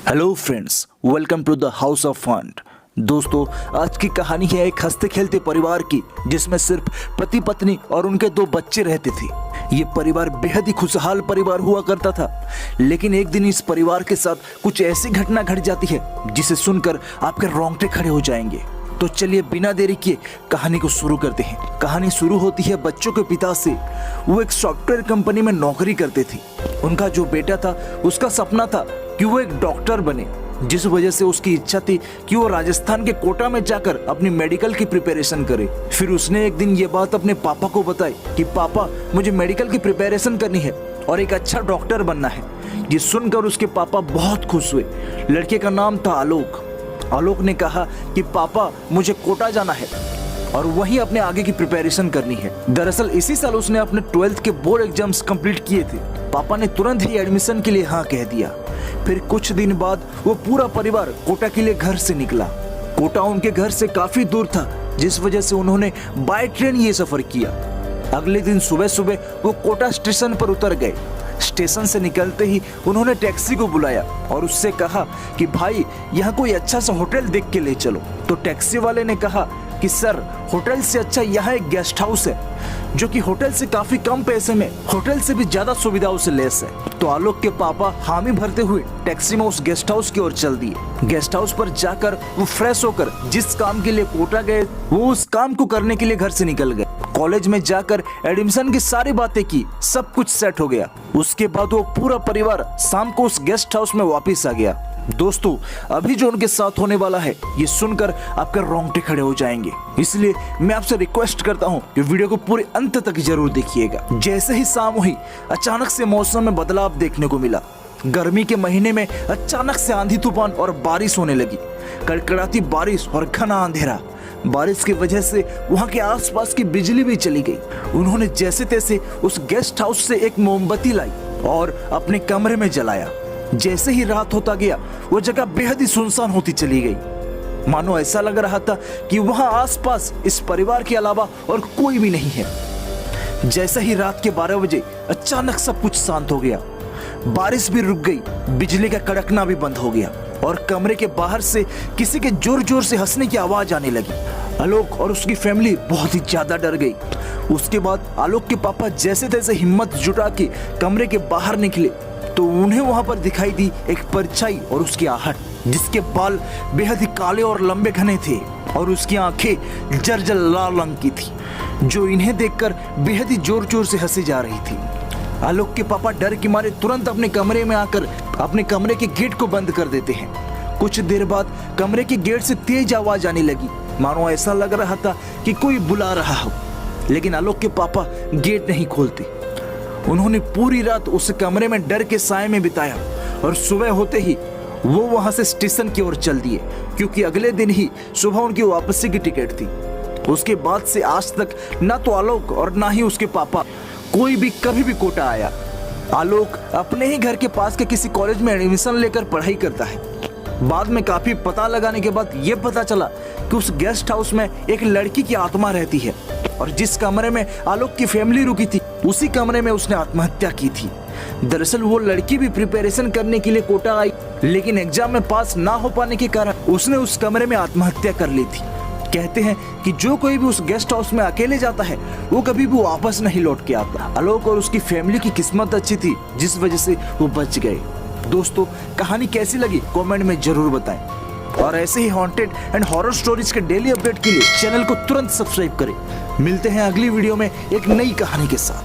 Hello friends, welcome to the house of fund. दोस्तों, आज की कहानी है एक हंसते खेलते परिवार की, जिसमें सिर्फ पति पत्नी और उनके 2 बच्चे रहते थे। ये परिवार बेहद ही खुशहाल परिवार हुआ करता था। लेकिन एक दिन इस परिवार के साथ कुछ ऐसी घटना घट जाती है जिसे सुनकर आपके रोंगटे खड़े हो जाएंगे। तो चलिए बिना देरी किए कहानी को शुरू करते हैं। कहानी शुरू होती है बच्चों के पिता से। वो एक सॉफ्टवेयर कंपनी में नौकरी करते थे। उनका जो बेटा था उसका सपना था कि वो एक डॉक्टर बने, जिस वजह से उसकी इच्छा थी कि वो राजस्थान के कोटा में जाकर अपनी मेडिकल की प्रिपरेशन करे। फिर उसने एक दिन ये बात अपने पापा को बताई कि पापा, मुझे मेडिकल की प्रिपरेशन करनी है और एक अच्छा डॉक्टर बनना है। ये सुनकर उसके पापा बहुत खुश हुए। लड़के का नाम था आलोक। आलोक ने कहा कि पापा, मुझे कोटा जाना है और वहीं अपने आगे की प्रिपरेशन करनी है। दरअसल इसी साल उसने अपने 12th के बोर्ड एग्जाम्स कंप्लीट किए थे। पापा ने तुरंत ही एडमिशन के लिए हाँ कह दिया। फिर कुछ दिन बाद वो पूरा परिवार कोटा के लिए घर से निकला। कोटा उनके घर से काफी दूर था, जिस वजह से उन्होंने बाय ट्रेन ये सफर किया। अगले दिन सुबह सुबह वो कोटा स्टेशन पर उतर गए। स्टेशन से निकलते ही उन्होंने टैक्सी को बुलाया और उससे कहा कि भाई, यहाँ कोई अच्छा सा होटल देख के ले चलो। तो टैक्सी वाले ने कहा कि सर, होटल से अच्छा यहाँ एक गेस्ट हाउस है, जो कि होटल से काफी कम पैसे में होटल से भी ज्यादा सुविधाओं से लैस है। तो आलोक के पापा हामी भरते हुए टैक्सी में उस गेस्ट हाउस की ओर चल दिए। गेस्ट हाउस पर जाकर वो फ्रेश होकर जिस काम के लिए कोटा गए, वो उस काम को करने के लिए घर से निकल गए। कॉलेज में जाकर एडमिशन की सारी बातें की, सब कुछ सेट हो गया। उसके बाद वो पूरा परिवार शाम को उस गेस्ट हाउस में वापस आ गया। दोस्तों, अभी जो उनके साथ होने वाला है, ये सुनकर आपके रोंगटे खड़े हो जाएंगे। इसलिए मैं आपसे रिक्वेस्ट करता हूँ कि वीडियो को पूरे अंत तक जरूर देखिएगा। जैसे ही शाम हुई, अचानक से मौसम में बदलाव देखने को मिला। गर्मी के महीने में अचानक से आंधी तूफान और बारिश होने लगी। कड़कड़ाती बारिश और घना अंधेरा। बारिश की वजह से वहाँ के आसपास की बिजली भी चली गई। उन्होंने जैसे तैसे उस गेस्ट हाउस से एक मोमबत्ती लाई और अपने कमरे में जलाया। जैसे ही रात होता गया, वो जगह बेहद ही सुनसान होती चली गई। मानो ऐसा लग रहा था कि वहां आसपास इस परिवार के अलावा और कोई भी नहीं है। जैसे ही रात के 12 बजे अचानक सब कुछ शांत हो गया। बारिश भी रुक गई, बिजली का कड़कना भी बंद हो गया और कमरे के बाहर से किसी के जोर जोर से हंसने की आवाज आने लगी। आलोक और उसकी फैमिली बहुत ही ज्यादा डर गई। उसके बाद आलोक के पापा जैसे तैसे हिम्मत जुटा के कमरे के बाहर निकले तो उन्हें वहां पर दिखाई दी एक परछाई और उसकी आहट, जिसके बाल बेहद ही काले और लंबे घने थे और उसकी आंखें जर्जर लाल रंग की थी, जो इन्हें देखकर बेहद ही जोर जोर से हंसी जा रही थी। आलोक के पापा डर के मारे तुरंत अपने कमरे में आकर अपने कमरे के गेट को बंद कर देते हैं। कुछ देर बाद कमरे के गेट से तेज आवाज आने लगी, मानो ऐसा लग रहा था कि कोई बुला रहा हो। लेकिन आलोक के पापा गेट नहीं खोलते। उन्होंने पूरी रात उस कमरे में डर के साए में बिताया और सुबह होते ही वो वहां से स्टेशन की ओर चल दिए, क्योंकि अगले दिन ही सुबह उनकी वापसी की टिकट थी। उसके बाद से आज तक ना तो आलोक और ना ही उसके पापा कोई भी कभी भी कोटा आया। आलोक अपने ही घर के पास के किसी कॉलेज में एडमिशन लेकर पढ़ाई करता है। बाद में काफी पता लगाने के बाद ये पता चला कि उस गेस्ट हाउस में एक लड़की की आत्मा रहती है और जिस कमरे में आलोक की फैमिली रुकी थी, उसी कमरे में उसने आत्महत्या की थी। दरअसल वो लड़की भी प्रिपरेशन करने के लिए कोटा आई, लेकिन एग्जाम में पास ना हो पाने के कारण उसने उस कमरे में आत्महत्या कर ली थी। कहते हैं कि जो कोई भी उस गेस्ट हाउस में अकेले जाता है, वो कभी भी वापस नहीं लौट के आता। आलोक और उसकी फैमिली की किस्मत अच्छी थी, जिस वजह से वो बच गए। दोस्तों, कहानी कैसी लगी कमेंट में जरूर बताएं और ऐसे ही हॉन्टेड एंड हॉरर स्टोरीज के डेली अपडेट के लिए चैनल को तुरंत सब्सक्राइब करें। मिलते हैं अगली वीडियो में एक नई कहानी के साथ।